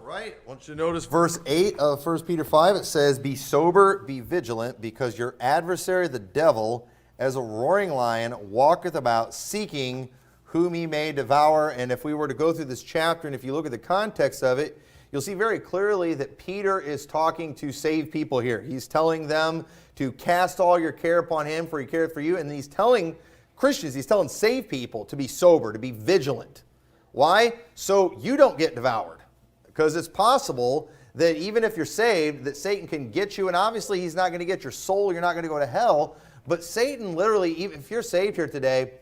right. I want you to notice verse 8 of 1 Peter 5. It says, "Be sober, be vigilant, because your adversary, the devil, as a roaring lion, walketh about, seeking whom he may devour." And if we were to go through this chapter, and if you look at the context of it, you'll see very clearly that Peter is talking to saved people here. He's telling them to cast all your care upon him, for he careth for you. And he's telling Christians, he's telling saved people to be sober, to be vigilant. Why? So you don't get devoured. Because it's possible that even if you're saved, that Satan can get you, and obviously he's not going to get your soul, you're not going to go to hell, but Satan literally, even if you're saved here today,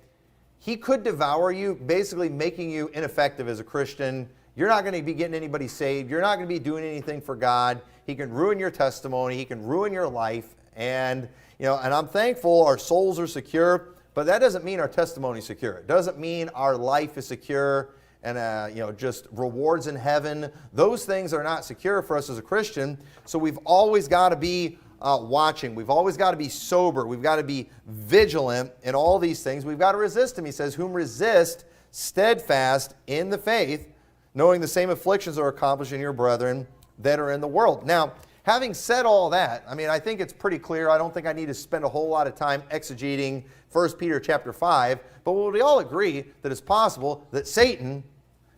he could devour you, basically making you ineffective as a Christian. You're not going to be getting anybody saved. You're not going to be doing anything for God. He can ruin your testimony. He can ruin your life. And, and I'm thankful our souls are secure, but that doesn't mean our testimony is secure. It doesn't mean our life is secure and, just rewards in heaven. Those things are not secure for us as a Christian. So we've always got to be watching. We've always got to be sober. We've got to be vigilant in all these things. We've got to resist him. He says, "Whom resist steadfast in the faith, knowing the same afflictions are accomplished in your brethren that are in the world." Now, having said all that, I think it's pretty clear. I don't think I need to spend a whole lot of time exegeting 1 Peter chapter 5, but will we all agree that it's possible that Satan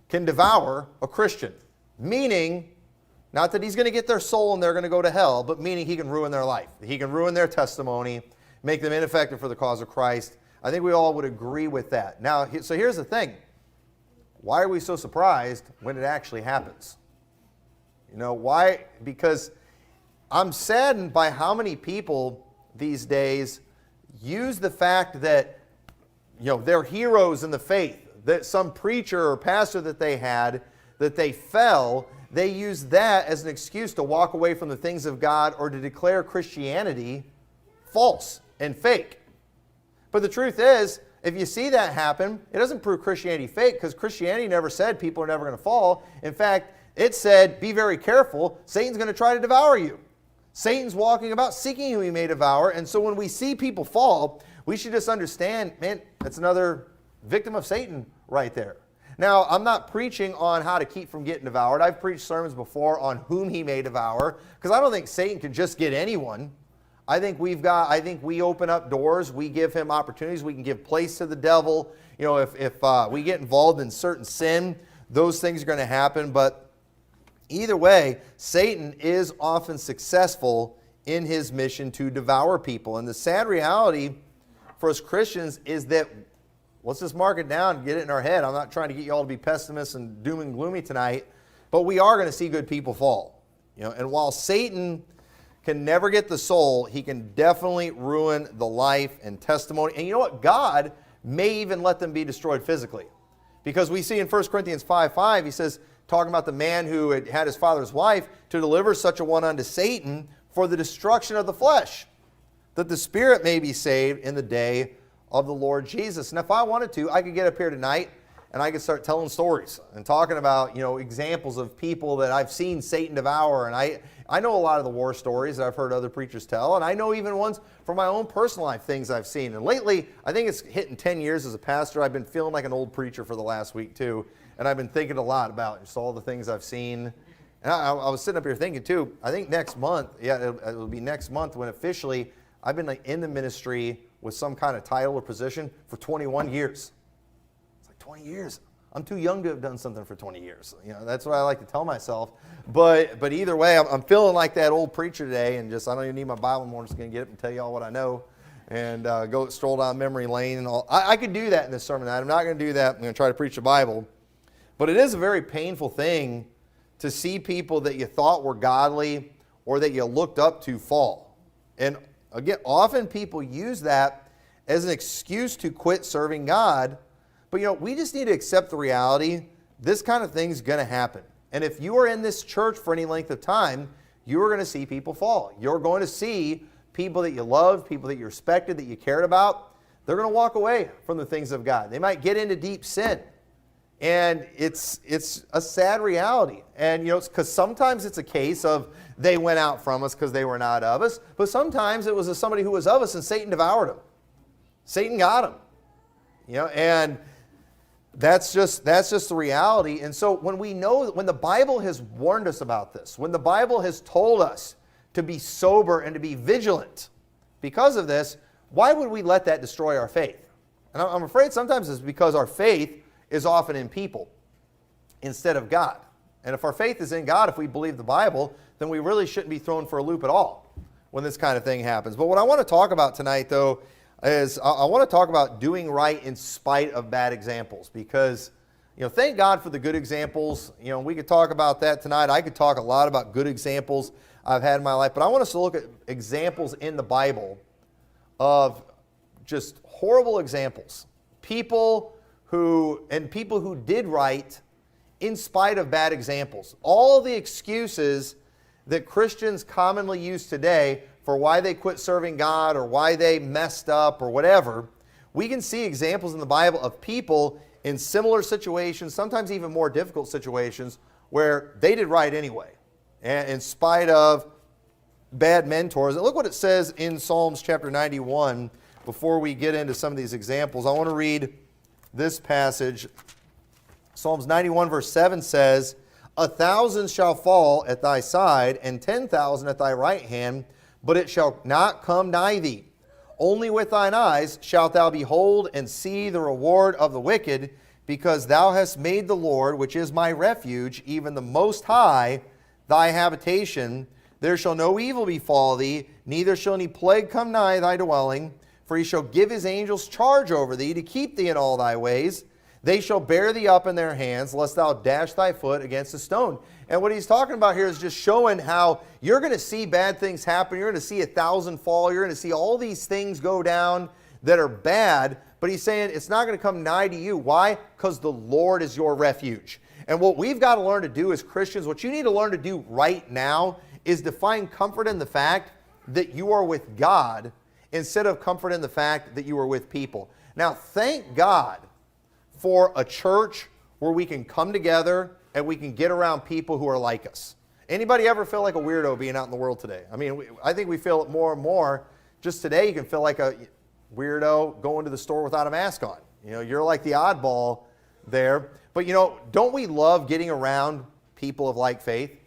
can devour a Christian? Meaning, not that he's going to get their soul and they're going to go to hell, but meaning he can ruin their life. He can ruin their testimony, make them ineffective for the cause of Christ. I think we all would agree with that. Now, so here's the thing. Why are we so surprised when it actually happens? Why? Because I'm saddened by how many people these days use the fact that, they're heroes in the faith, that some preacher or pastor that they had, that they fell, they use that as an excuse to walk away from the things of God or to declare Christianity false and fake. But the truth is, if you see that happen, it doesn't prove Christianity fake, because Christianity never said people are never going to fall. In fact, it said, be very careful, Satan's going to try to devour you. Satan's walking about seeking whom he may devour. And so when we see people fall, we should just understand, man, that's another victim of Satan right there. Now, I'm not preaching on how to keep from getting devoured. I've preached sermons before on whom he may devour, because I don't think Satan can just get anyone. I think we open up doors, we give him opportunities, we can give place to the devil. If we get involved in certain sin, those things are going to happen. But either way, Satan is often successful in his mission to devour people. And the sad reality for us Christians is that, let's just mark it down and get it in our head. I'm not trying to get you all to be pessimists and doom and gloomy tonight, but we are going to see good people fall. And while Satan can never get the soul, he can definitely ruin the life and testimony. And you know what? God may even let them be destroyed physically. Because we see in 1 Corinthians 5:5, he says, talking about the man who had his father's wife, to deliver such a one unto Satan for the destruction of the flesh, that the spirit may be saved in the day of the Lord Jesus. And if I wanted to, I could get up here tonight and I could start telling stories and talking about, examples of people that I've seen Satan devour. And I know a lot of the war stories that I've heard other preachers tell, and I know even ones from my own personal life, things I've seen. And lately, I think it's hitting 10 years as a pastor, I've been feeling like an old preacher for the last week too. And I've been thinking a lot about just all the things I've seen. And I was sitting up here thinking too, I think next month, it'll be next month when officially I've been in the ministry with some kind of title or position for 21 years. It's like 20 years. I'm too young to have done something for 20 years. That's what I like to tell myself. But either way, I'm feeling like that old preacher today, and I don't even need my Bible anymore. I'm just going to get up and tell you all what I know and go stroll down memory lane and all. I could do that in this sermon. I'm not going to do that. I'm going to try to preach the Bible. But it is a very painful thing to see people that you thought were godly or that you looked up to fall. And again, often people use that as an excuse to quit serving God. But we just need to accept the reality, this kind of thing's going to happen. And if you are in this church for any length of time, you are going to see people fall. You're going to see people that you loved, people that you respected, that you cared about. They're going to walk away from the things of God. They might get into deep sin. And it's a sad reality. And, because sometimes it's a case of they went out from us because they were not of us. But sometimes it was somebody who was of us and Satan devoured them. Satan got them. And That's just the reality. And so when the Bible has warned us about this, when the Bible has told us to be sober and to be vigilant because of this, why would we let that destroy our faith? And I'm afraid sometimes it's because our faith is often in people instead of God. And if our faith is in God, if we believe the Bible, then we really shouldn't be thrown for a loop at all when this kind of thing happens. But what I want to talk about tonight, though, is I want to talk about doing right in spite of bad examples, because, thank God for the good examples. We could talk about that tonight. I could talk a lot about good examples I've had in my life, but I want us to look at examples in the Bible of just horrible examples. People who did right in spite of bad examples. All the excuses that Christians commonly use today for why they quit serving God or why they messed up or whatever, we can see examples in the Bible of people in similar situations, sometimes even more difficult situations, where they did right anyway, and in spite of bad mentors. And look what it says in Psalms chapter 91. Before we get into some of these examples, I want to read this passage. Psalms 91 verse 7 says, 1,000 shall fall at thy side, and 10,000 at thy right hand, but it shall not come nigh thee. Only with thine eyes shalt thou behold and see the reward of the wicked, because thou hast made the Lord, which is my refuge, even the Most High, thy habitation. There shall no evil befall thee, neither shall any plague come nigh thy dwelling. For he shall give his angels charge over thee, to keep thee in all thy ways. They shall bear thee up in their hands, lest thou dash thy foot against a stone. And what he's talking about here is just showing how you're going to see bad things happen. You're going to see 1,000 fall. You're going to see all these things go down that are bad. But he's saying it's not going to come nigh to you. Why? Because the Lord is your refuge. And what we've got to learn to do as Christians, what you need to learn to do right now, is to find comfort in the fact that you are with God, instead of comfort in the fact that you are with people. Now, thank God for a church where we can come together and we can get around people who are like us. Anybody ever feel like a weirdo being out in the world today? I mean, I think we feel it more and more. Just today, you can feel like a weirdo going to the store without a mask on. You're like the oddball there. But, don't we love getting around people of like faith?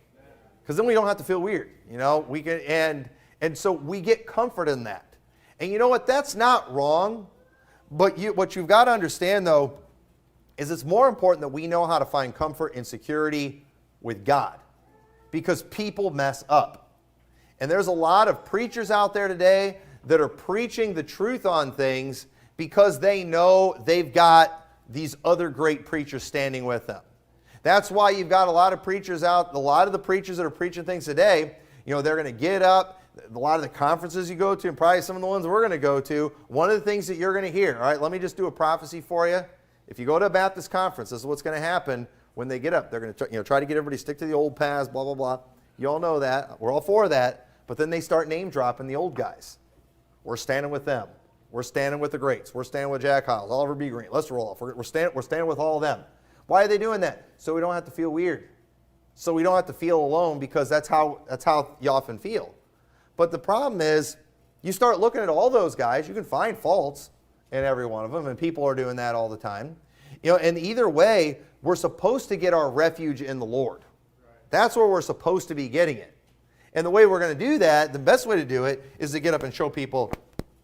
Because then we don't have to feel weird. We can, and so we get comfort in that. And you know what? That's not wrong. But what you've got to understand, though, is it's more important that we know how to find comfort and security with God. Because people mess up. And there's a lot of preachers out there today that are preaching the truth on things because they know they've got these other great preachers standing with them. That's why you've got a lot of preachers out, a lot of the preachers that are preaching things today, they're going to get up. A lot of the conferences you go to, and probably some of the ones we're going to go to, one of the things that you're going to hear, all right, let me just do a prophecy for you. If you go to a Baptist conference, this is what's going to happen when they get up. They're going to try to get everybody to stick to the old paths, blah, blah, blah. You all know that. We're all for that. But then they start name dropping the old guys. We're standing with them. We're standing with the greats. We're standing with Jack Hyles, Oliver B. Green. Let's roll off. We're standing with all of them. Why are they doing that? So we don't have to feel weird. So we don't have to feel alone, because that's how you often feel. But the problem is, you start looking at all those guys, you can find faults in every one of them, and people are doing that all the time. And either way, we're supposed to get our refuge in the Lord. That's where we're supposed to be getting it. And the way we're going to do that, the best way to do it, is to get up and show people,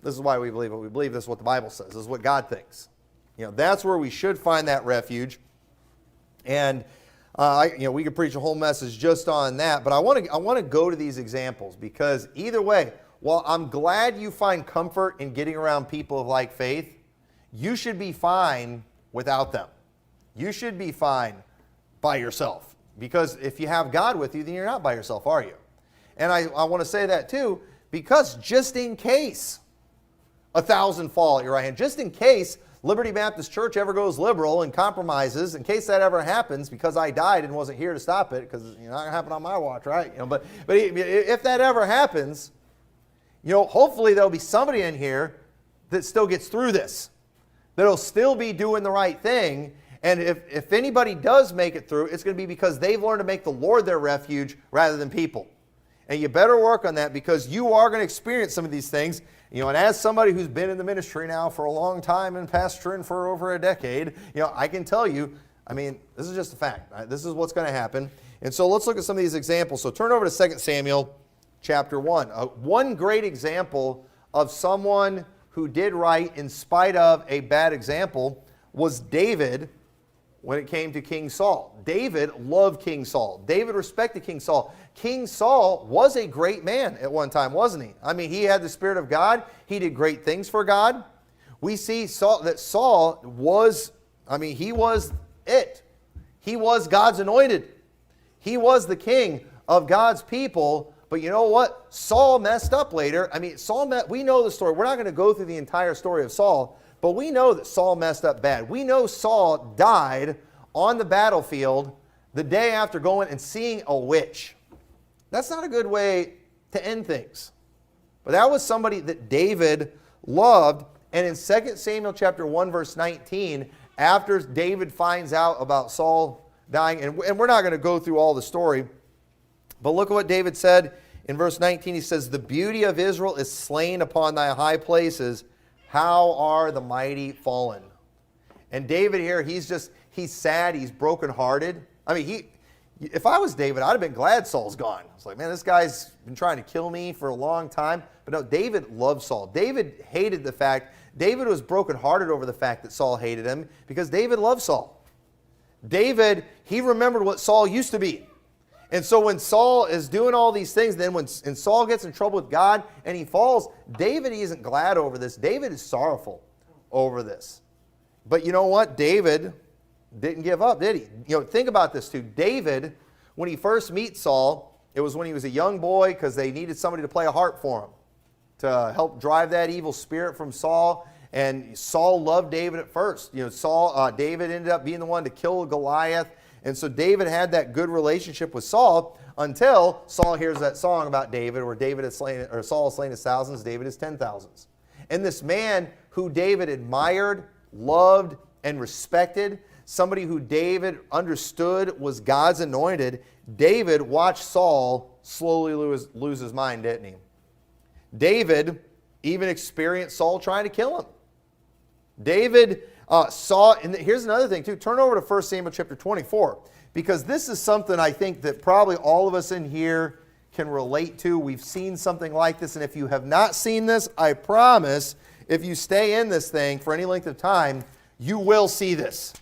this is why we believe what we believe, this is what the Bible says, this is what God thinks. That's where we should find that refuge. And we could preach a whole message just on that, but I want to go to these examples, because either way, while I'm glad you find comfort in getting around people of like faith, you should be fine without them. You should be fine by yourself, because if you have God with you, then you're not by yourself, are you? And I want to say that too, because just in case 1,000 fall at your right hand, just in case Liberty Baptist Church ever goes liberal and compromises, in case that ever happens, because I died and wasn't here to stop it, because it's not going to happen on my watch, right? But if that ever happens, hopefully there'll be somebody in here that still gets through this, that'll still be doing the right thing. And if anybody does make it through, it's going to be because they've learned to make the Lord their refuge rather than people. And you better work on that, because you are going to experience some of these things. And as somebody who's been in the ministry now for a long time and pastoring for over a decade, I can tell you, this is just a fact. Right? This is what's going to happen. And so let's look at some of these examples. So turn over to 2 Samuel chapter 1. One great example of someone who did right in spite of a bad example was David when it came to King Saul. David loved King Saul. David respected King Saul. King Saul was a great man at one time, wasn't he? He had the Spirit of God. He did great things for God. We see that Saul was, he was it. He was God's anointed. He was the king of God's people. But you know what? Saul messed up later. We know the story. We're not going to go through the entire story of Saul, but we know that Saul messed up bad. We know Saul died on the battlefield the day after going and seeing a witch. That's not a good way to end things. But that was somebody that David loved. And in 2 Samuel chapter 1, verse 19, after David finds out about Saul dying, and we're not going to go through all the story, but look at what David said in verse 19. He says, "The beauty of Israel is slain upon thy high places. How are the mighty fallen?" And David here, he's sad, he's brokenhearted. If I was David, I'd have been glad Saul's gone. It's like, man, this guy's been trying to kill me for a long time. But no, David loved Saul. David hated the fact, David was brokenhearted over the fact that Saul hated him, because David loved Saul. David, he remembered what Saul used to be. And so when Saul is doing all these things, then when Saul gets in trouble with God and he falls, David isn't glad over this. David is sorrowful over this. But you know what? David didn't give up, did he? Think about this too. David, when he first meets Saul, it was when he was a young boy, because they needed somebody to play a harp for him to help drive that evil spirit from Saul. And Saul loved David at first. David ended up being the one to kill Goliath. And so David had that good relationship with Saul until Saul hears that song about David, where Saul has slain his thousands, David his 10,000s. And this man who David admired, loved, and respected, somebody who David understood was God's anointed, David watched Saul slowly lose his mind, didn't he? David even experienced Saul trying to kill him. David saw, and here's another thing too, turn over to 1 Samuel chapter 24, because this is something I think that probably all of us in here can relate to. We've seen something like this, and if you have not seen this, I promise, if you stay in this thing for any length of time, you will see this.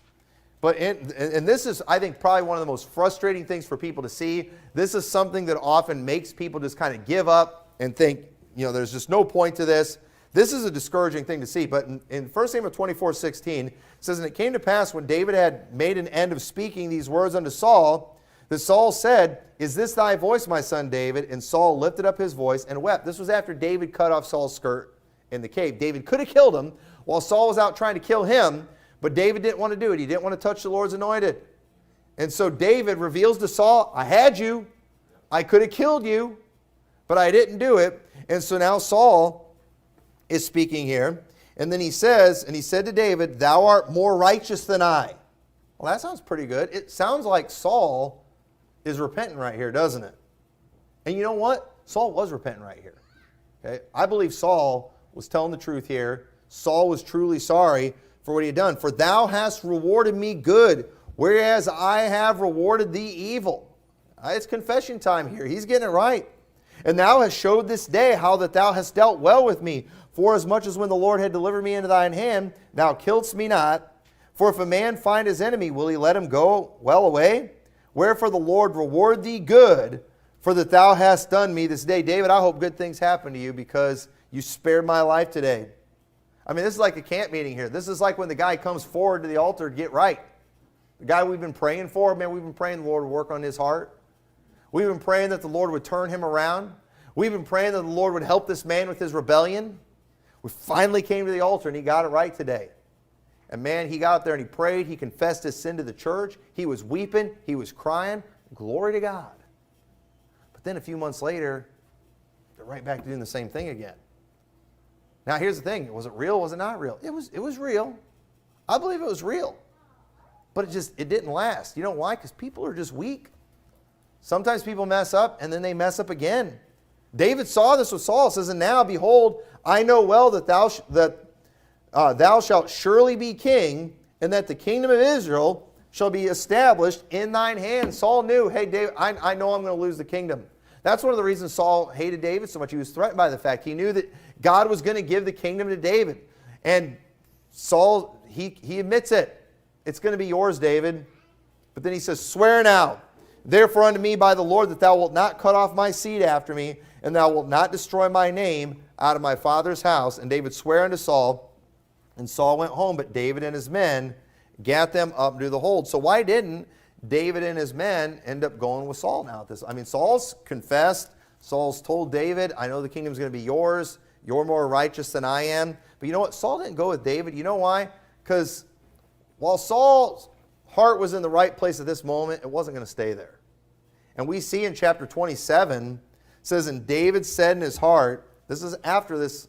And this is, I think, probably one of the most frustrating things for people to see. This is something that often makes people just kind of give up and think, there's just no point to this. This is a discouraging thing to see. But in 1 Samuel 24:16, it says, "And it came to pass, when David had made an end of speaking these words unto Saul, that Saul said, Is this thy voice, my son David? And Saul lifted up his voice and wept." This was after David cut off Saul's skirt in the cave. David could have killed him while Saul was out trying to kill him, but David didn't want to do it. He didn't want to touch the Lord's anointed. And so David reveals to Saul, "I had you. I could have killed you, but I didn't do it." And so now Saul is speaking here. And then he says, "And he said to David, Thou art more righteous than I." Well, that sounds pretty good. It sounds like Saul is repenting right here, doesn't it? And you know what? Saul was repenting right here. Okay? I believe Saul was telling the truth here. Saul was truly sorry for what he had done. "For thou hast rewarded me good, whereas I have rewarded thee evil." It's confession time here. He's getting it right. "And thou hast showed this day how that thou hast dealt well with me. For as much as when the Lord had delivered me into thine hand, thou killedst me not. For if a man find his enemy, will he let him go well away? Wherefore the Lord reward thee good, for that thou hast done me this day." David, I hope good things happen to you because you spared my life today. This is like a camp meeting here. This is like when the guy comes forward to the altar to get right. The guy we've been praying for, man, we've been praying the Lord would work on his heart. We've been praying that the Lord would turn him around. We've been praying that the Lord would help this man with his rebellion. We finally came to the altar and he got it right today. And man, he got up there and he prayed. He confessed his sin to the church. He was weeping. He was crying. Glory to God. But then a few months later, they're right back to doing the same thing again. Now here's the thing. Was it real? Was it not real? It was real. I believe it was real. But it didn't last. You know why? Because people are just weak. Sometimes people mess up and then they mess up again. David saw this with Saul. It says, and now, behold, I know well that thou shalt surely be king, and that the kingdom of Israel shall be established in thine hand. Saul knew, hey, David, I know I'm going to lose the kingdom. That's one of the reasons Saul hated David so much. He was threatened by the fact he knew that God was going to give the kingdom to David. And Saul, he admits it. It's going to be yours, David. But then he says, swear now, therefore unto me by the Lord, that thou wilt not cut off my seed after me, and thou wilt not destroy my name out of my father's house. And David sware unto Saul, and Saul went home, but David and his men gat them up into the hold. So why didn't David and his men end up going with Saul now at this? I mean, Saul's confessed. Saul's told David, I know the kingdom's going to be yours. You're more righteous than I am. But you know what? Saul didn't go with David. You know why? Because while Saul's heart was in the right place at this moment, it wasn't going to stay there. And we see in chapter 27, it says, and David said in his heart, this is after this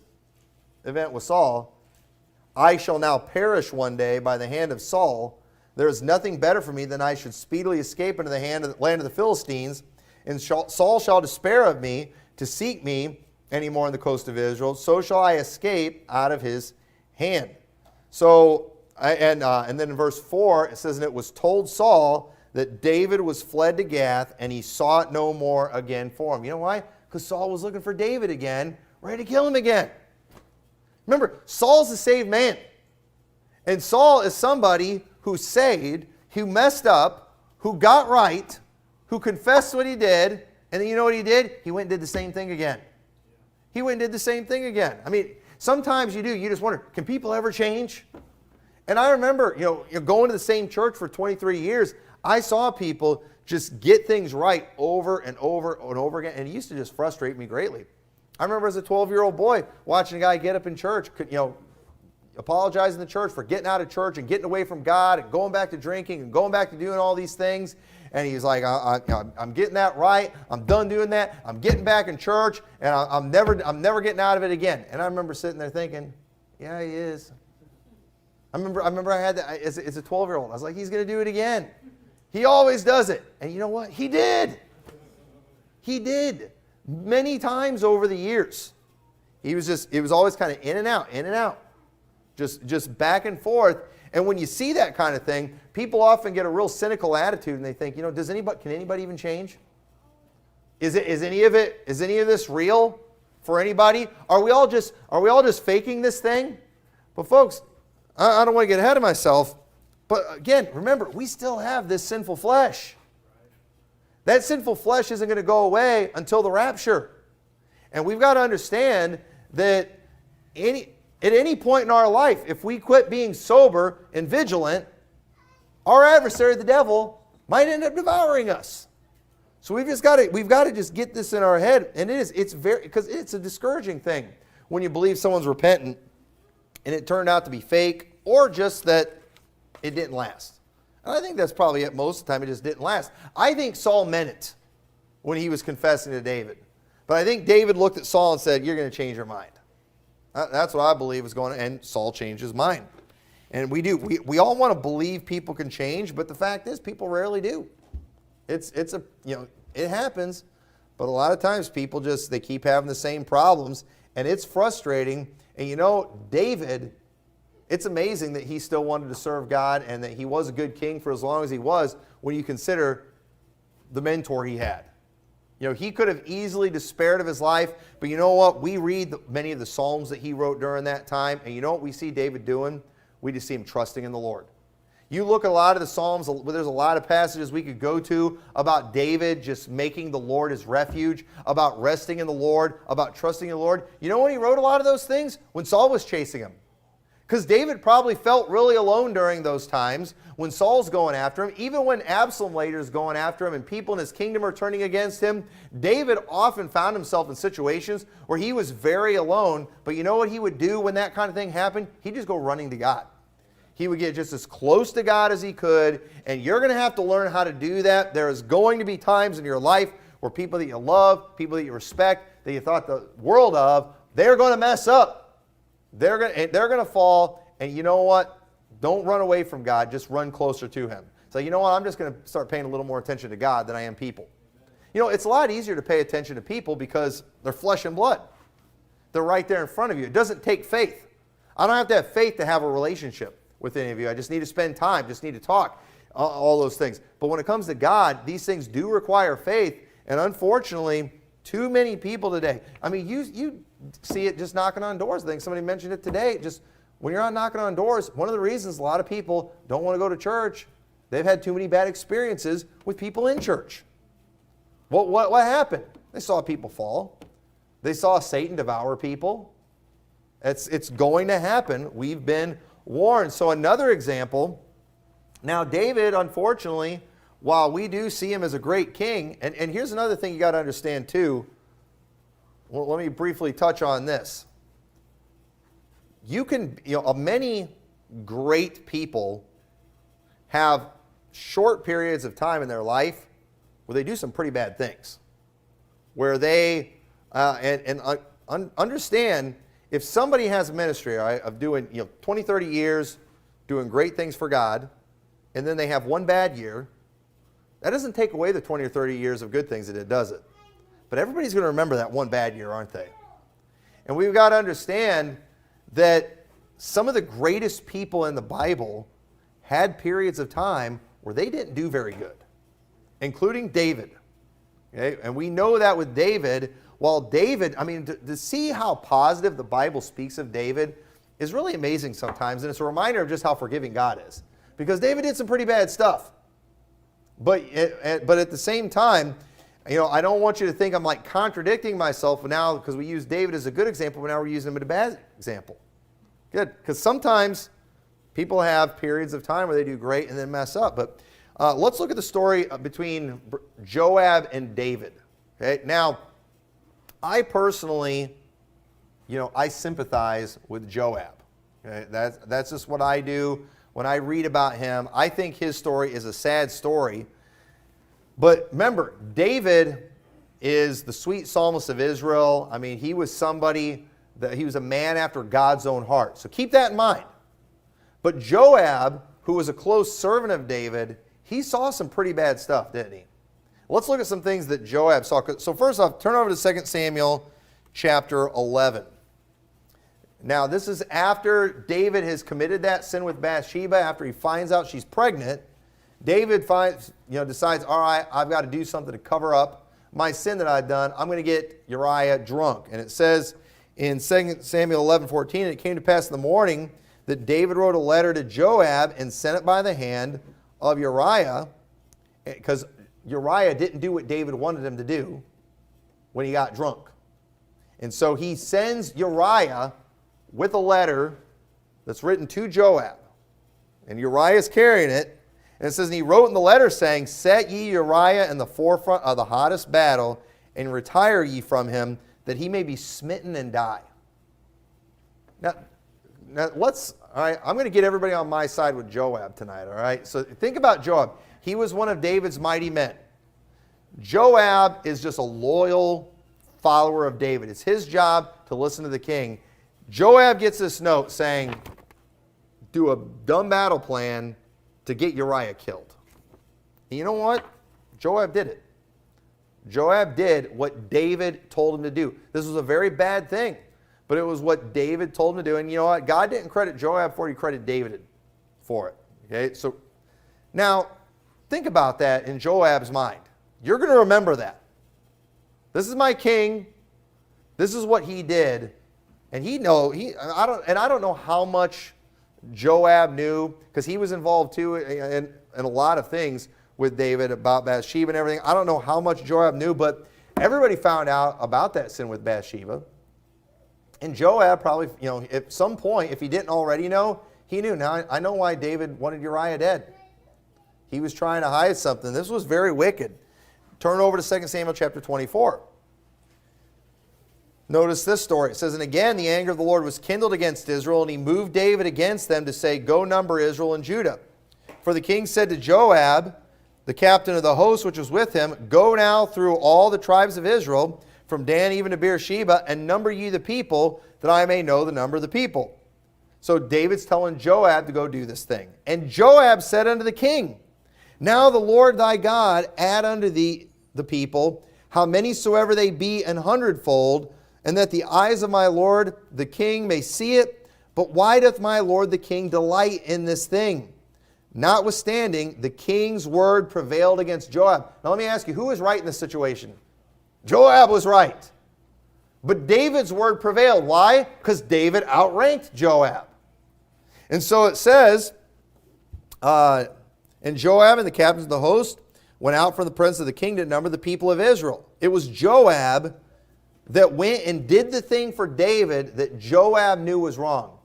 event with Saul, I shall now perish one day by the hand of Saul. There is nothing better for me than I should speedily escape into the land of the Philistines, and Saul shall despair of me to seek me any more on the coast of Israel. So shall I escape out of his hand. So, and then in verse 4, it says, and it was told Saul that David was fled to Gath, and he sought no more again for him. You know why? Because Saul was looking for David again, ready to kill him again. Remember, Saul's a saved man. And Saul is somebody who saved, who messed up, who got right, who confessed what he did, and then you know what he did? He went and did the same thing again. He went and did the same thing again. I mean, sometimes you do. You just wonder, can people ever change? And I remember, going to the same church for 23 years, I saw people just get things right over and over and over again, and it used to just frustrate me greatly. I remember as a 12-year-old boy watching a guy get up in church, apologizing to the church for getting out of church and getting away from God and going back to drinking and going back to doing all these things. And he's like, I'm getting that right. I'm done doing that. I'm getting back in church, and I'm never getting out of it again. And I remember sitting there thinking, yeah, he is. I remember I had that as a 12-year-old. I was like, he's going to do it again. He always does it. And you know what? He did. He did. Many times over the years. It was always kind of in and out. Just back and forth. And when you see that kind of thing, people often get a real cynical attitude and they think, can anybody even change? Is any of this real for anybody? Are we all just faking this thing? But folks, I don't want to get ahead of myself, but again, remember, we still have this sinful flesh. That sinful flesh isn't going to go away until the rapture. And we've got to understand that at any point in our life, if we quit being sober and vigilant, our adversary, the devil, might end up devouring us. So we've got to just get this in our head. And because it's a discouraging thing when you believe someone's repentant and it turned out to be fake, or just that it didn't last. And I think that's probably it most of the time. It just didn't last. I think Saul meant it when he was confessing to David. But I think David looked at Saul and said, you're going to change your mind. That's what I believe is going on. And Saul changed his mind. And we do. We all want to believe people can change, but the fact is people rarely do. It happens. But a lot of times people they keep having the same problems. And it's frustrating. And David, it's amazing that he still wanted to serve God and that he was a good king for as long as he was when you consider the mentor he had. He could have easily despaired of his life, but you know what? We read many of the Psalms that he wrote during that time, and you know what we see David doing? We just see him trusting in the Lord. You look at a lot of the Psalms, there's a lot of passages we could go to about David just making the Lord his refuge, about resting in the Lord, about trusting in the Lord. You know when he wrote a lot of those things? When Saul was chasing him. Because David probably felt really alone during those times when Saul's going after him. Even when Absalom later is going after him and people in his kingdom are turning against him, David often found himself in situations where he was very alone. But you know what he would do when that kind of thing happened? He'd just go running to God. He would get just as close to God as he could, and you're going to have to learn how to do that. There is going to be times in your life where people that you love, people that you respect, that you thought the world of, they're going to mess up. They're going to fall, and you know what? Don't run away from God. Just run closer to Him. So you know what? I'm just going to start paying a little more attention to God than I am people. It's a lot easier to pay attention to people because they're flesh and blood. They're right there in front of you. It doesn't take faith. I don't have to have faith to have a relationship with any of you. I just need to spend time, just need to talk, all those things. But when it comes to God, these things do require faith. And unfortunately, too many people today, you see it just knocking on doors. I think somebody mentioned it today. Just when you're out knocking on doors, one of the reasons a lot of people don't want to go to church, they've had too many bad experiences with people in church. What happened? They saw people fall. They saw Satan devour people. It's going to happen. We've been warned. So another example, now David, unfortunately, while we do see him as a great king, and here's another thing you got to understand too. Well, let me briefly touch on this. Many great people have short periods of time in their life where they do some pretty bad things, where they understand if somebody has a ministry, all right, of doing 20, 30 years doing great things for God, and then they have one bad year, that doesn't take away the 20 or 30 years of good things that it does it. But everybody's going to remember that one bad year, aren't they? And we've got to understand that some of the greatest people in the Bible had periods of time where they didn't do very good, including David. Okay? And we know that with David, while David, to see how positive the Bible speaks of David is really amazing sometimes. And it's a reminder of just how forgiving God is. Because David did some pretty bad stuff. But at the same time, I don't want you to think I'm like contradicting myself now because we use David as a good example, but now we're using him as a bad example. Good. Because sometimes people have periods of time where they do great and then mess up. But let's look at the story between Joab and David. Okay. Now, I personally, I sympathize with Joab. Okay? That's just what I do. When I read about him, I think his story is a sad story. But remember, David is the sweet psalmist of Israel. He was somebody he was a man after God's own heart. So keep that in mind. But Joab, who was a close servant of David, he saw some pretty bad stuff, didn't he? Let's look at some things that Joab saw. So first off, turn over to 2 Samuel chapter 11. Now, this is after David has committed that sin with Bathsheba, after he finds out she's pregnant. David decides, all right, I've got to do something to cover up my sin that I've done. I'm going to get Uriah drunk. And it says in 2 Samuel 11:14, and it came to pass in the morning that David wrote a letter to Joab and sent it by the hand of Uriah, because Uriah didn't do what David wanted him to do when he got drunk. And so he sends Uriah with a letter that's written to Joab. And Uriah is carrying it. And it says, and he wrote in the letter saying, set ye Uriah in the forefront of the hottest battle, and retire ye from him, that he may be smitten and die. Now let's, all right, I'm going to get everybody on my side with Joab tonight, all right? So think about Joab. He was one of David's mighty men. Joab is just a loyal follower of David. It's his job to listen to the king. Joab gets this note saying, do a dumb battle plan to get Uriah killed. And you know what? Joab did it. Joab did what David told him to do. This was a very bad thing, but it was what David told him to do. And you know what? God didn't credit Joab for it. He credited David for it. Okay? So now, think about that in Joab's mind. You're going to remember that. This is my king. This is what he did. And I don't know how much Joab knew, because he was involved too in a lot of things with David about Bathsheba and everything. I don't know how much Joab knew, but everybody found out about that sin with Bathsheba. And Joab probably, at some point, if he didn't already know, he knew. Now, I know why David wanted Uriah dead. He was trying to hide something. This was very wicked. Turn over to 2 Samuel chapter 24. Notice this story. It says, and again the anger of the Lord was kindled against Israel, and he moved David against them to say, go number Israel and Judah. For the king said to Joab, the captain of the host which was with him, go now through all the tribes of Israel, from Dan even to Beersheba, and number ye the people, that I may know the number of the people. So David's telling Joab to go do this thing. And Joab said unto the king, now the Lord thy God add unto thee the people, how many soever they be an hundredfold, and that the eyes of my lord the king may see it. But why doth my lord the king delight in this thing? Notwithstanding, the king's word prevailed against Joab. Now let me ask you, who was right in this situation? Joab was right. But David's word prevailed. Why? Because David outranked Joab. And so it says, and Joab and the captains of the host went out from the presence of the king to number the people of Israel. It was Joab that went and did the thing for David that Joab knew was wrong.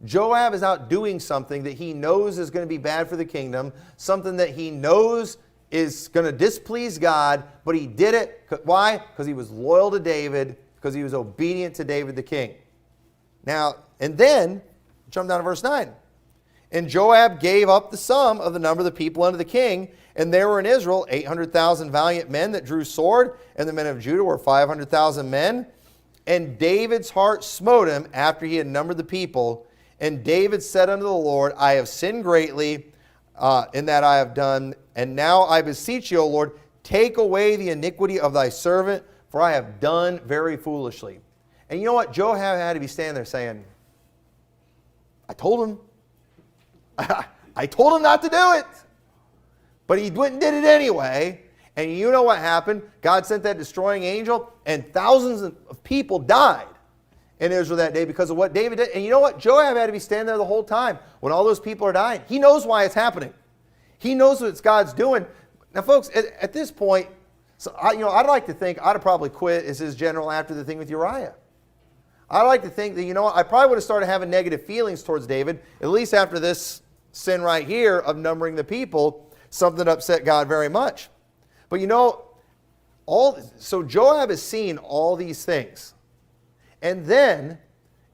Joab is out doing something that he knows is going to be bad for the kingdom, something that he knows is going to displease God, but he did it. Why? Because he was loyal to David, because he was obedient to David the king. Now, and then, jump down to verse 9. And Joab gave up the sum of the number of the people unto the king, and there were in Israel 800,000 valiant men that drew sword, and the men of Judah were 500,000 men. And David's heart smote him after he had numbered the people. And David said unto the Lord, I have sinned greatly in that I have done, and now I beseech you, O Lord, take away the iniquity of thy servant, for I have done very foolishly. And you know what? Joab had to be standing there saying, I told him. I told him not to do it. But he went and did it anyway. And you know what happened? God sent that destroying angel, and thousands of people died in Israel that day because of what David did. And you know what? Joab had to be standing there the whole time when all those people are dying. He knows why it's happening. He knows what God's doing. Now, folks, at this point, I'd like to think I'd have probably quit as his general after the thing with Uriah. I'd like to think that, I probably would have started having negative feelings towards David, at least after this sin right here of numbering the people, something that upset God very much. But so Joab has seen all these things. And then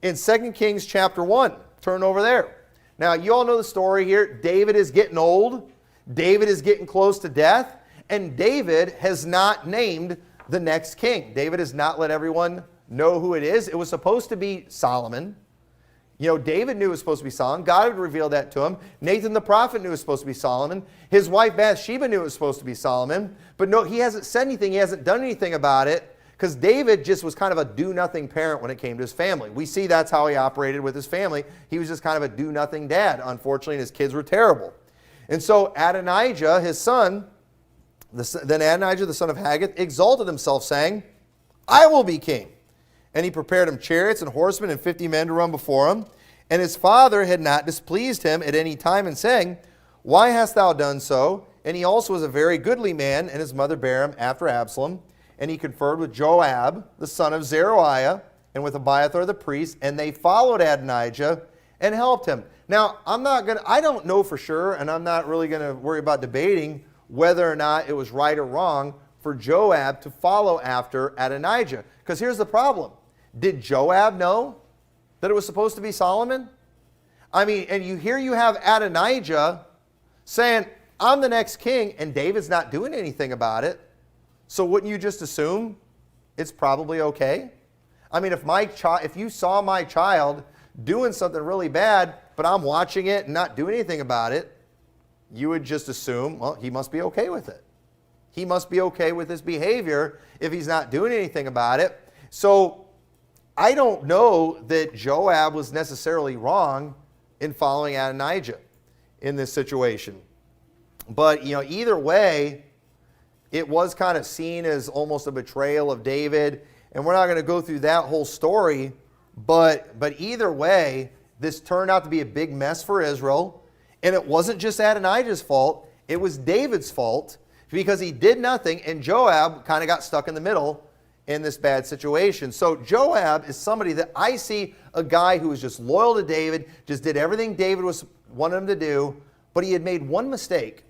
in 2 Kings chapter 1, turn over there. Now, you all know the story here. David is getting old. David is getting close to death. And David has not named the next king. David has not let everyone know who it is. It was supposed to be Solomon. David knew it was supposed to be Solomon. God had revealed that to him. Nathan the prophet knew it was supposed to be Solomon. His wife Bathsheba knew it was supposed to be Solomon. But no, he hasn't said anything. He hasn't done anything about it because David just was kind of a do-nothing parent when it came to his family. We see that's how he operated with his family. He was just kind of a do-nothing dad, unfortunately, and his kids were terrible. And so Adonijah, his son, then Adonijah, the son of Haggith, exalted himself, saying, I will be king. And he prepared him chariots and horsemen and 50 men to run before him. And his father had not displeased him at any time in saying, Why hast thou done so? And he also was a very goodly man, and his mother bare him after Absalom. And he conferred with Joab, the son of Zeruiah, and with Abiathar the priest, and they followed Adonijah and helped him. Now, I don't know for sure, and I'm not really going to worry about debating whether or not it was right or wrong for Joab to follow after Adonijah. Because here's the problem. Did Joab know that it was supposed to be Solomon? And you have Adonijah saying, I'm the next king, and David's not doing anything about it. So wouldn't you just assume it's probably okay? If you saw my child doing something really bad, but I'm watching it and not doing anything about it, you would just assume, well, he must be okay with it. He must be okay with his behavior if he's not doing anything about it. So I don't know that Joab was necessarily wrong in following Adonijah in this situation. But, either way, it was kind of seen as almost a betrayal of David. And we're not going to go through that whole story. But either way, this turned out to be a big mess for Israel. And it wasn't just Adonijah's fault. It was David's fault because he did nothing. And Joab kind of got stuck in the middle in this bad situation. So Joab is somebody that I see a guy who was just loyal to David, just did everything David wanted him to do, but he had made one mistake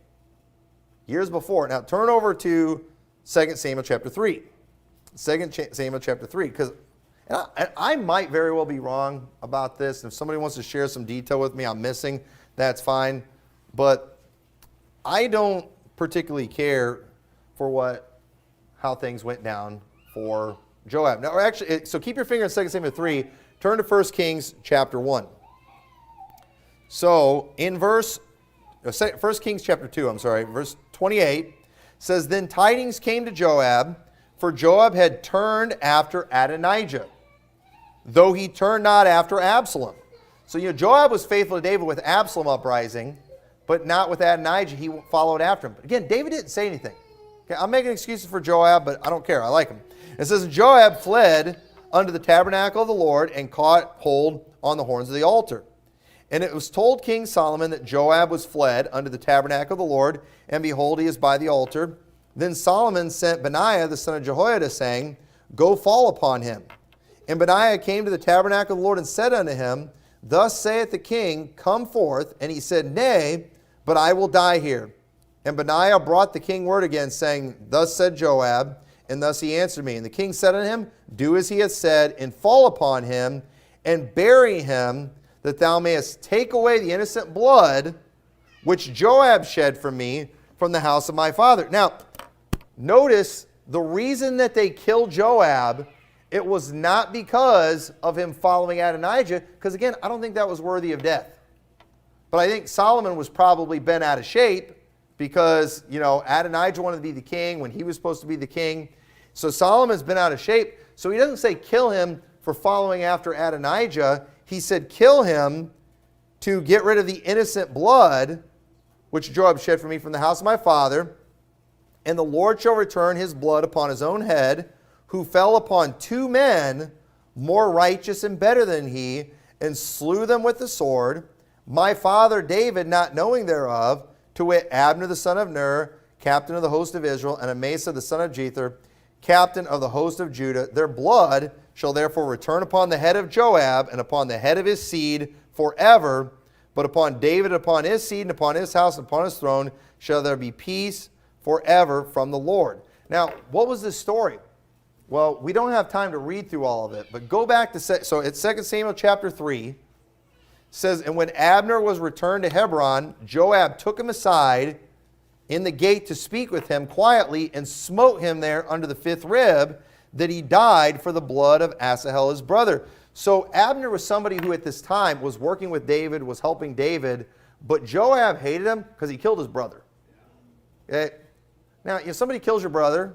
years before. Now turn over to 2 Samuel chapter 3. 2 Samuel chapter 3. Because I might very well be wrong about this. If somebody wants to share some detail with me I'm missing, that's fine. But I don't particularly care for how things went down for Joab. Now, actually, so keep your finger in 2 Samuel 3. Turn to 1 Kings chapter 1. So in 1 Kings chapter 2, verse 28, says, Then tidings came to Joab For Joab had turned after Adonijah, though he turned not after Absalom. So, Joab was faithful to David with Absalom uprising, but not with Adonijah. He followed after him. But again, David didn't say anything. Okay, I'm making excuses for Joab, but I don't care. I like him. It says, Joab fled unto the tabernacle of the Lord and caught hold on the horns of the altar. And it was told King Solomon that Joab was fled unto the tabernacle of the Lord, and behold, he is by the altar. Then Solomon sent Benaiah the son of Jehoiada, saying, Go fall upon him. And Benaiah came to the tabernacle of the Lord and said unto him, Thus saith the king, Come forth. And he said, Nay, but I will die here. And Benaiah brought the king word again, saying, Thus said Joab, and thus he answered me. And the king said unto him, Do as he hath said, and fall upon him, and bury him, that thou mayest take away the innocent blood which Joab shed from me from the house of my father. Now, notice the reason that they killed Joab, it was not because of him following Adonijah, because again, I don't think that was worthy of death. But I think Solomon was probably bent out of shape because, Adonijah wanted to be the king when he was supposed to be the king. So Solomon's been out of shape. So he doesn't say kill him for following after Adonijah. He said kill him to get rid of the innocent blood which Joab shed for me from the house of my father. And the Lord shall return his blood upon his own head, who fell upon 2 men more righteous and better than he, and slew them with the sword. My father David, not knowing thereof, to wit, Abner the son of Ner, captain of the host of Israel, and Amasa the son of Jether, captain of the host of Judah. Their blood shall therefore return upon the head of Joab, and upon the head of his seed forever. But upon David, upon his seed, and upon his house, and upon his throne, shall there be peace forever from the Lord. Now, what was this story? Well, we don't have time to read through all of it, but go back to, so it's 2 Samuel chapter 3. It says, And when Abner was returned to Hebron, Joab took him aside in the gate to speak with him quietly, and smote him there under the 5th rib, that he died for the blood of Asahel his brother. So Abner was somebody who at this time was working with David, was helping David, but Joab hated him because he killed his brother. Okay? Now, if somebody kills your brother,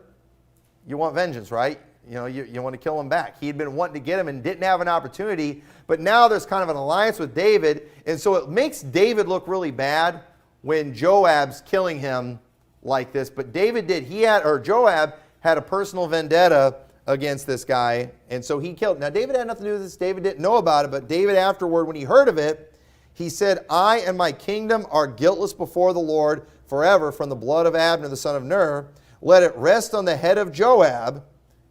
you want vengeance, right? You want to kill him back. He had been wanting to get him and didn't have an opportunity, but now there's kind of an alliance with David, and so it makes David look really bad when Joab's killing him like this. But Joab had a personal vendetta against this guy, and so he killed. Now, David had nothing to do with this. David didn't know about it, but David afterward, when he heard of it, he said, I and my kingdom are guiltless before the Lord forever from the blood of Abner the son of Ner. Let it rest on the head of Joab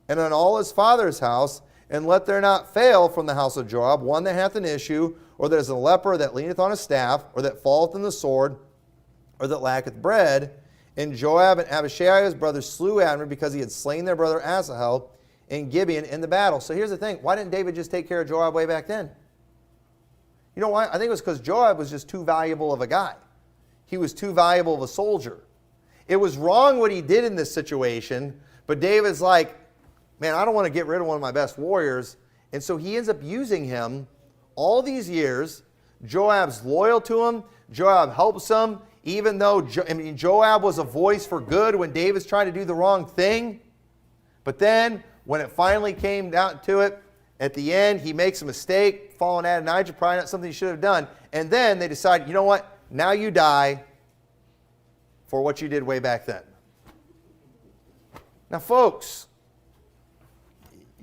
and on all his father's house, and let there not fail from the house of Joab one that hath an issue, or that is a leper that leaneth on a staff, or that falleth in the sword, or that lacketh bread. And Joab and Abishai his brothers slew Abner because he had slain their brother Asahel in Gibeon in the battle. So here's the thing. Why didn't David just take care of Joab way back then? You know why? I think it was because Joab was just too valuable of a guy. He was too valuable of a soldier. It was wrong what he did in this situation, but David's like, man, I don't want to get rid of one of my best warriors. And so he ends up using him all these years. Joab's loyal to him. Joab helps him, even though Joab was a voice for good when David's trying to do the wrong thing. But then, when it finally came down to it, at the end, he makes a mistake, following Adonijah, probably not something he should have done. And then they decide, you know what? Now you die for what you did way back then. Now, folks,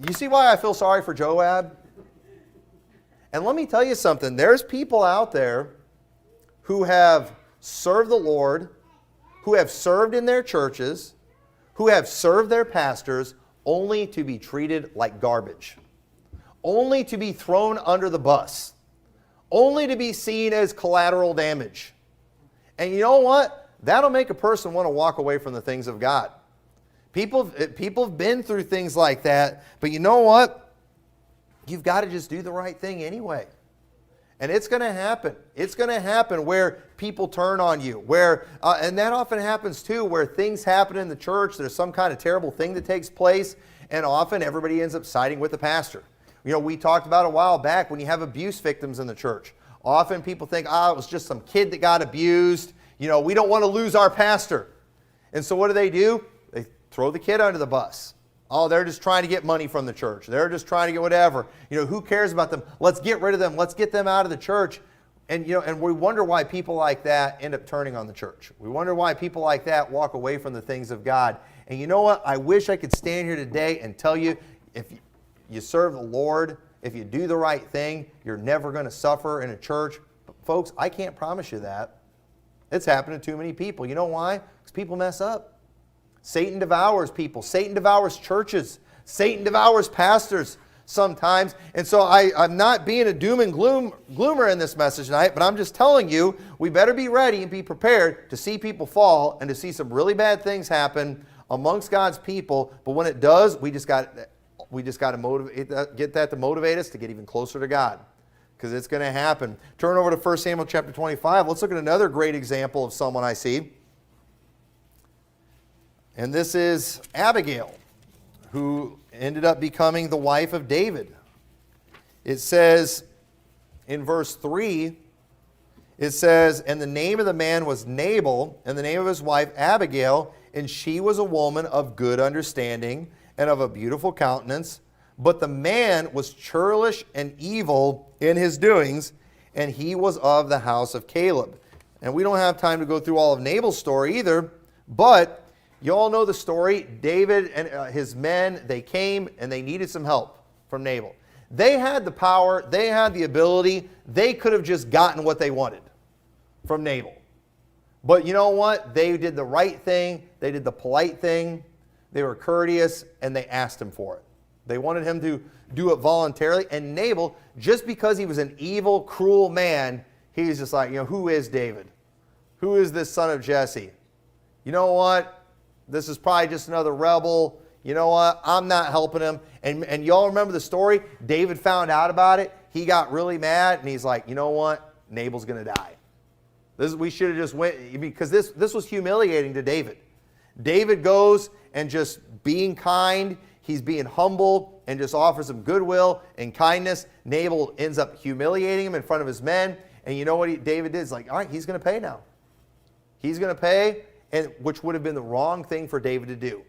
you see why I feel sorry for Joab? And let me tell you something. There's people out there who have served the Lord, who have served in their churches, who have served their pastors, only to be treated like garbage, only to be thrown under the bus, only to be seen as collateral damage. And you know what? That'll make a person want to walk away from the things of God. People have been through things like that, but you know what? You've got to just do the right thing anyway. And it's going to happen. It's going to happen where people turn on you. And that often happens too, where things happen in the church. There's some kind of terrible thing that takes place, and often everybody ends up siding with the pastor. We talked about a while back when you have abuse victims in the church. Often people think, it was just some kid that got abused. We don't want to lose our pastor. And so what do? They throw the kid under the bus. Oh, they're just trying to get money from the church. They're just trying to get whatever. Who cares about them? Let's get rid of them. Let's get them out of the church. And we wonder why people like that end up turning on the church. We wonder why people like that walk away from the things of God. And you know what? I wish I could stand here today and tell you, if you serve the Lord, if you do the right thing, you're never going to suffer in a church. But folks, I can't promise you that. It's happened to too many people. You know why? Because people mess up. Satan devours people. Satan devours churches. Satan devours pastors sometimes. And so I'm not being a doom and gloomer in this message tonight, but I'm just telling you, we better be ready and be prepared to see people fall and to see some really bad things happen amongst God's people. But when it does, we just got to get that to motivate us to get even closer to God, because it's going to happen. Turn over to 1 Samuel chapter 25. Let's look at another great example of someone I see. And this is Abigail, who ended up becoming the wife of David. It says in verse 3, it says, "And the name of the man was Nabal, and the name of his wife Abigail, and she was a woman of good understanding and of a beautiful countenance. But the man was churlish and evil in his doings, and he was of the house of Caleb." And we don't have time to go through all of Nabal's story either, but you all know the story. David and his men, they came and they needed some help from Nabal. They had the power, they had the ability, they could have just gotten what they wanted from Nabal. But you know what? They did the right thing, they did the polite thing, they were courteous, and they asked him for it. They wanted him to do it voluntarily, and Nabal, just because he was an evil, cruel man, he was just like, who is David? Who is this son of Jesse? You know what? This is probably just another rebel. You know what? I'm not helping him. And y'all remember the story? David found out about it. He got really mad, and he's like, you know what? Nabal's going to die. We should have just went, because this was humiliating to David. David goes and just being kind, he's being humble, and just offers him goodwill and kindness. Nabal ends up humiliating him in front of his men. And you know what David did? He's like, all right, he's going to pay now. He's going to pay. And which would have been the wrong thing for David to do.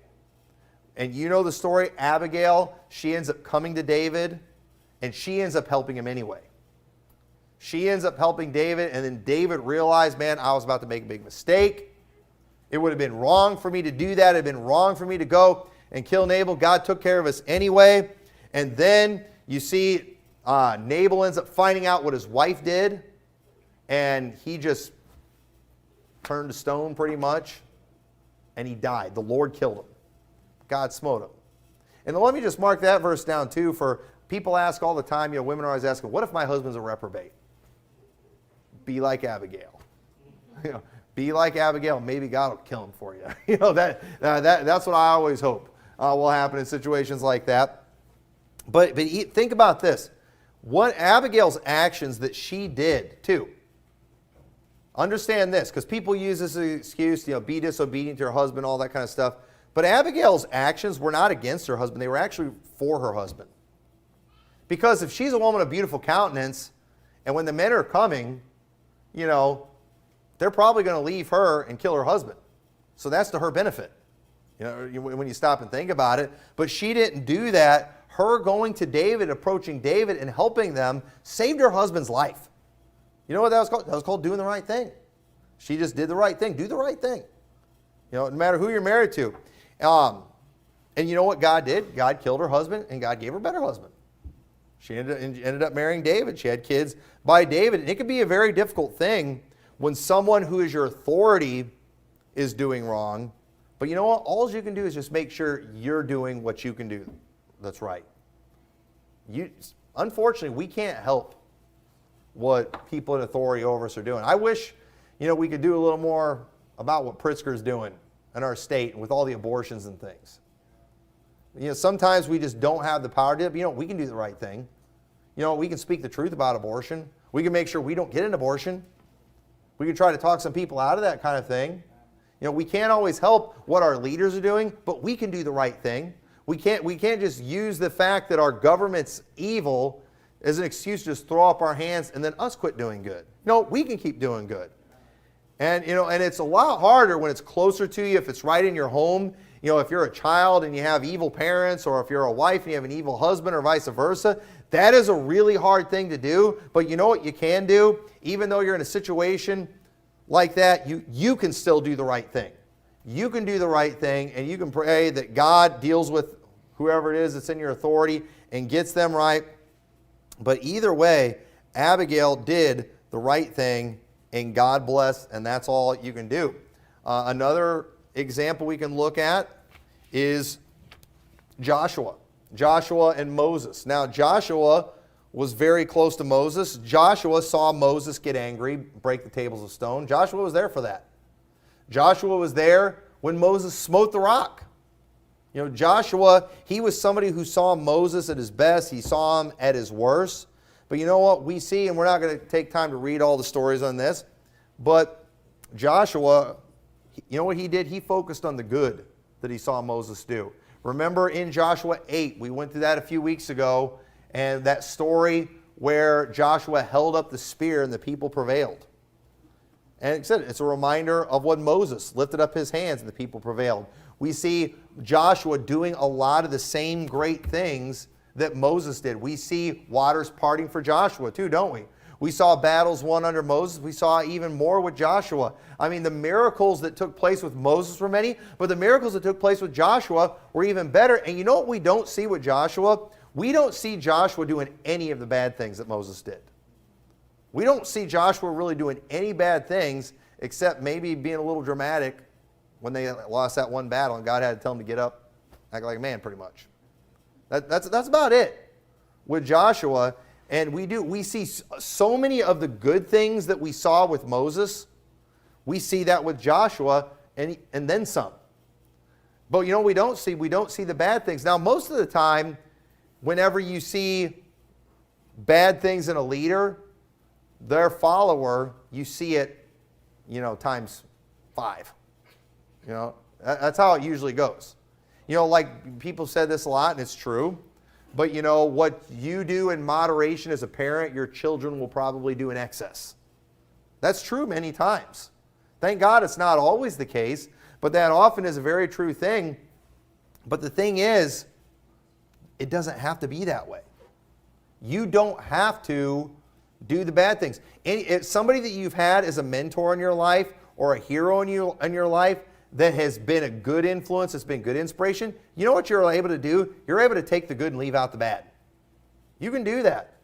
And you know the story. Abigail, she ends up coming to David, and she ends up helping him anyway. She ends up helping David, and then David realized, man, I was about to make a big mistake. It would have been wrong for me to do that. It would have been wrong for me to go and kill Nabal. God took care of us anyway. And then you see Nabal ends up finding out what his wife did, and he just turned to stone pretty much, and he died. The Lord killed him. God smote him. And let me just mark that verse down too, for people ask all the time, women are always asking, what if my husband's a reprobate? Be like Abigail. Be like Abigail. Maybe God will kill him for you. That's what I always hope will happen in situations like that. But think about this. What Abigail's actions that she did too. Understand this, because people use this as an excuse, be disobedient to her husband, all that kind of stuff. But Abigail's actions were not against her husband. They were actually for her husband. Because if she's a woman of beautiful countenance, and when the men are coming, they're probably going to leave her and kill her husband. So that's to her benefit, when you stop and think about it. But she didn't do that. Her going to David, approaching David and helping them, saved her husband's life. You know what that was called? That was called doing the right thing. She just did the right thing. Do the right thing. No matter who you're married to. And you know what God did? God killed her husband, and God gave her a better husband. She ended up marrying David. She had kids by David. And it can be a very difficult thing when someone who is your authority is doing wrong. But you know what? All you can do is just make sure you're doing what you can do that's right. Unfortunately, we can't help what people in authority over us are doing. I wish, we could do a little more about what Pritzker's doing in our state with all the abortions and things. Sometimes we just don't have the power to do it. We can do the right thing. We can speak the truth about abortion. We can make sure we don't get an abortion. We can try to talk some people out of that kind of thing. We can't always help what our leaders are doing, but we can do the right thing. We can't just use the fact that our government's evil as an excuse to just throw up our hands and then us quit doing good. No, we can keep doing good. And and it's a lot harder when it's closer to you, if it's right in your home, if you're a child and you have evil parents, or if you're a wife and you have an evil husband, or vice versa, that is a really hard thing to do. But you know what you can do? Even though you're in a situation like that, you can still do the right thing. You can do the right thing, and you can pray that God deals with whoever it is that's in your authority and gets them right. But either way, Abigail did the right thing, and God blessed, and that's all you can do. Another example we can look at is Joshua. Joshua and Moses. Now, Joshua was very close to Moses. Joshua saw Moses get angry, break the tables of stone. Joshua was there for that. Joshua was there when Moses smote the rock. Joshua, he was somebody who saw Moses at his best. He saw him at his worst. But you know what we see, and we're not going to take time to read all the stories on this, but Joshua, you know what he did? He focused on the good that he saw Moses do. Remember in Joshua 8, we went through that a few weeks ago, and that story where Joshua held up the spear and the people prevailed. And it said it's a reminder of when Moses lifted up his hands and the people prevailed. We see Joshua doing a lot of the same great things that Moses did. We see waters parting for Joshua too, don't we? We saw battles won under Moses. We saw even more with Joshua. I mean, the miracles that took place with Moses were many, but the miracles that took place with Joshua were even better. And you know what we don't see with Joshua? We don't see Joshua doing any of the bad things that Moses did. We don't see Joshua really doing any bad things except maybe being a little dramatic when they lost that one battle and God had to tell him to get up, act like a man pretty much. That's about it with Joshua. And we see so many of the good things that we saw with Moses. We see that with Joshua and then some. But you know we don't see the bad things. Now most of the time, whenever you see bad things in a leader, their follower, you see it, times 5. That's how it usually goes. Like people said this a lot, and it's true. But what you do in moderation as a parent, your children will probably do in excess. That's true many times. Thank God it's not always the case, but that often is a very true thing. But the thing is, it doesn't have to be that way. You don't have to do the bad things. If somebody that you've had as a mentor in your life or a hero in your life that has been a good influence, that's been good inspiration, you know what you're able to do? You're able to take the good and leave out the bad. You can do that.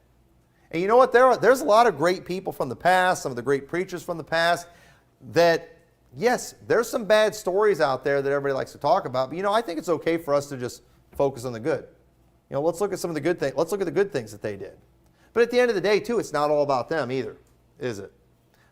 And you know what? There's a lot of great people from the past, some of the great preachers from the past that, yes, there's some bad stories out there that everybody likes to talk about, but I think it's okay for us to just focus on the good. Let's look at some of the good things. Let's look at the good things that they did. But at the end of the day, too, it's not all about them either, is it?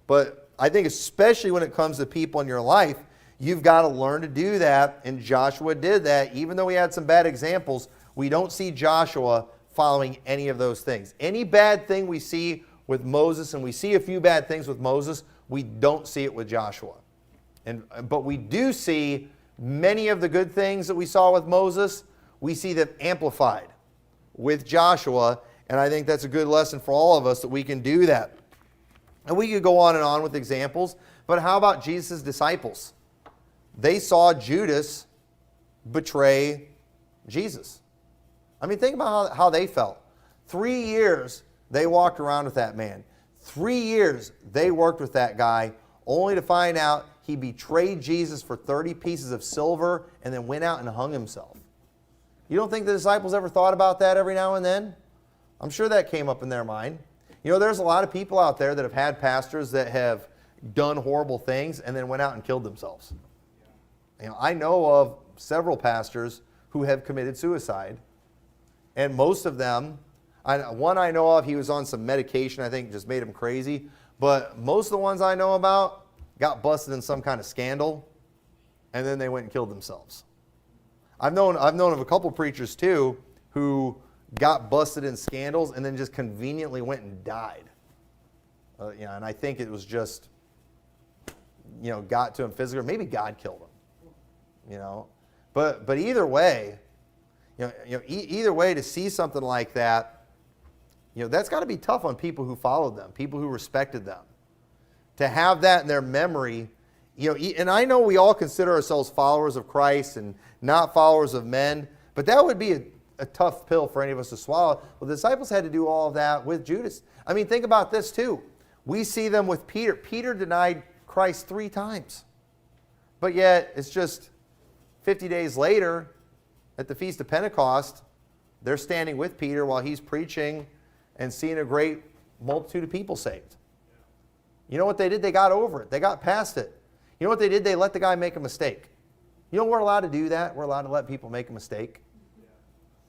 But I think especially when it comes to people in your life, you've got to learn to do that, and Joshua did that. Even though we had some bad examples, we don't see Joshua following any of those things. Any bad thing we see with Moses, and we see a few bad things with Moses, we don't see it with Joshua. But we do see many of the good things that we saw with Moses, we see them amplified with Joshua, and I think that's a good lesson for all of us that we can do that. And we could go on with examples, but how about Jesus' disciples? They saw Judas betray Jesus. I mean, think about how they felt. 3 years they walked around with that man. 3 years they worked with that guy, only to find out he betrayed Jesus for 30 pieces of silver and then went out and hung himself. You don't think the disciples ever thought about that every now and then? I'm sure that came up in their mind. There's a lot of people out there that have had pastors that have done horrible things and then went out and killed themselves. I know of several pastors who have committed suicide, and most of them, one I know of, he was on some medication, I think just made him crazy, but most of the ones I know about got busted in some kind of scandal, and then they went and killed themselves. I've known of a couple preachers too who got busted in scandals and then just conveniently went and died. And I think it was just, got to him physically, or maybe God killed him. But either way, either way, to see something like that, that's got to be tough on people who followed them, people who respected them. To have that in their memory and I know we all consider ourselves followers of Christ and not followers of men, but that would be a tough pill for any of us to swallow. Well, the disciples had to do all of that with Judas. I mean, think about this too. We see them with Peter. Peter denied Christ 3 times. But yet, it's just 50 days later, at the Feast of Pentecost, they're standing with Peter while he's preaching and seeing a great multitude of people saved. You know what they did? They got over it. They got past it. You know what they did? They let the guy make a mistake. You know we're allowed to do that? We're allowed to let people make a mistake.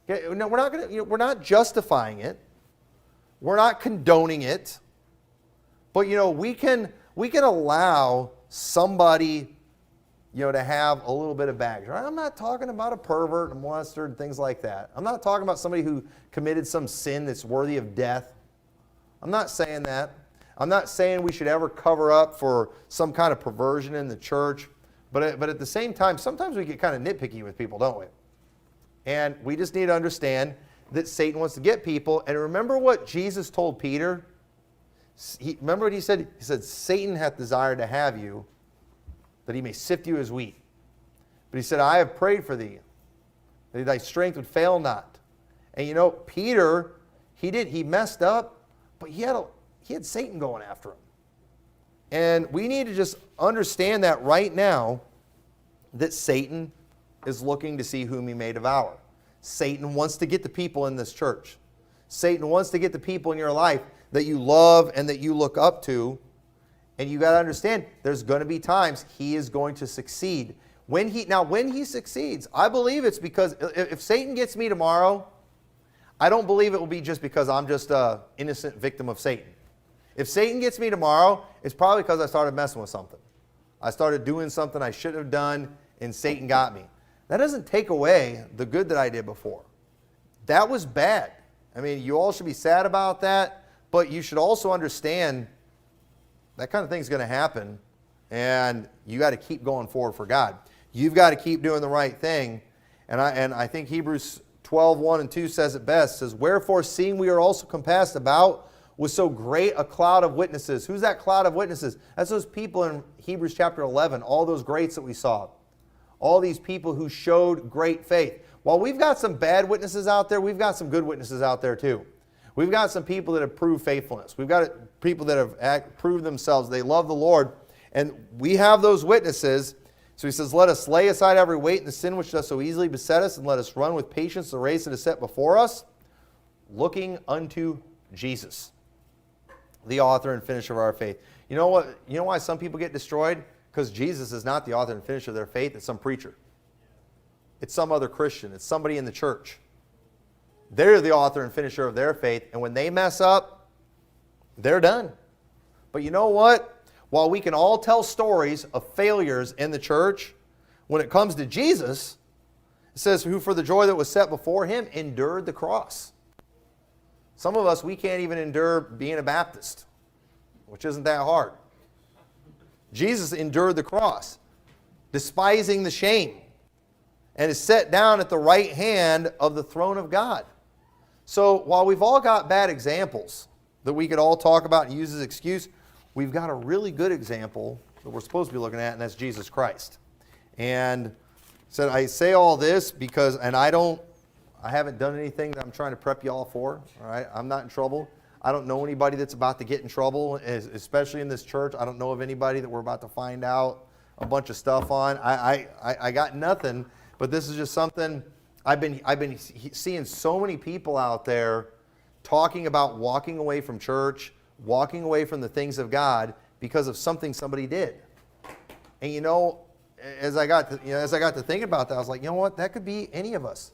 Okay, no, we're not justifying it. We're not condoning it. But we can allow somebody to have a little bit of baggage. I'm not talking about a pervert, a molester, and things like that. I'm not talking about somebody who committed some sin that's worthy of death. I'm not saying that. I'm not saying we should ever cover up for some kind of perversion in the church. But at the same time, sometimes we get kind of nitpicky with people, don't we? And we just need to understand that Satan wants to get people. And remember what Jesus told Peter? Remember what he said? He said, Satan hath desired to have you, that he may sift you as wheat. But he said, I have prayed for thee, that thy strength would fail not. And Peter, he messed up, but he had Satan going after him. And we need to just understand that right now, that Satan is looking to see whom he may devour. Satan wants to get the people in this church. Satan wants to get the people in your life that you love and that you look up to. And you got to understand, there's going to be times he is going to succeed. When he succeeds, I believe it's because if Satan gets me tomorrow, I don't believe it will be just because I'm just an innocent victim of Satan. If Satan gets me tomorrow, it's probably because I started messing with something. I started doing something I shouldn't have done, and Satan got me. That doesn't take away the good that I did before. That was bad. I mean, you all should be sad about that, but you should also understand that kind of thing's going to happen, and you got to keep going forward for God. You've got to keep doing the right thing. And I think Hebrews 12:1 and 2 says it best. It says, wherefore, seeing we are also compassed about with so great a cloud of witnesses. Who's that cloud of witnesses? That's those people in Hebrews chapter 11, all those greats that we saw. All these people who showed great faith. While we've got some bad witnesses out there, we've got some good witnesses out there too. We've got some people that have proved faithfulness. We've got people that have proved themselves. They love the Lord. And we have those witnesses. So he says, let us lay aside every weight and the sin which does so easily beset us, and let us run with patience the race that is set before us, looking unto Jesus, the author and finisher of our faith. You know what? You know why some people get destroyed? Because Jesus is not the author and finisher of their faith. It's some preacher. It's some other Christian. It's somebody in the church. They're the author and finisher of their faith. And when they mess up, they're done. But you know what? While we can all tell stories of failures in the church, when it comes to Jesus, it says, who for the joy that was set before him endured the cross. Some of us, we can't even endure being a Baptist, which isn't that hard. Jesus endured the cross, despising the shame, and is set down at the right hand of the throne of God. So while we've all got bad examples that we could all talk about and use as excuse, we've got a really good example that we're supposed to be looking at, and that's Jesus Christ. And said, I say all this because, and I haven't done anything that I'm trying to prep you all for. All right, I'm not in trouble. I don't know anybody that's about to get in trouble, especially in this church. I don't know of anybody that we're about to find out a bunch of stuff on. I got nothing, but this is just something I've been seeing so many people out there talking about walking away from church, walking away from the things of God because of something somebody did. And as I got to thinking about that, I was like, you know what? That could be any of us.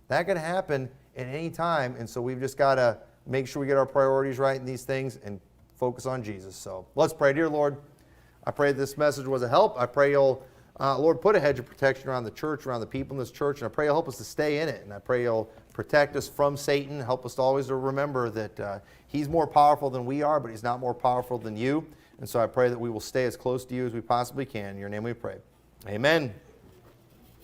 That could happen at any time, and so we've just got to make sure we get our priorities right in these things and focus on Jesus. So let's pray. Dear Lord, I pray this message was a help. I pray you'll, Lord, put a hedge of protection around the church, around the people in this church, and I pray you'll help us to stay in it. And I pray you'll protect us from Satan, help us to always remember that he's more powerful than we are, but he's not more powerful than you. And so I pray that we will stay as close to you as we possibly can. In your name we pray. Amen.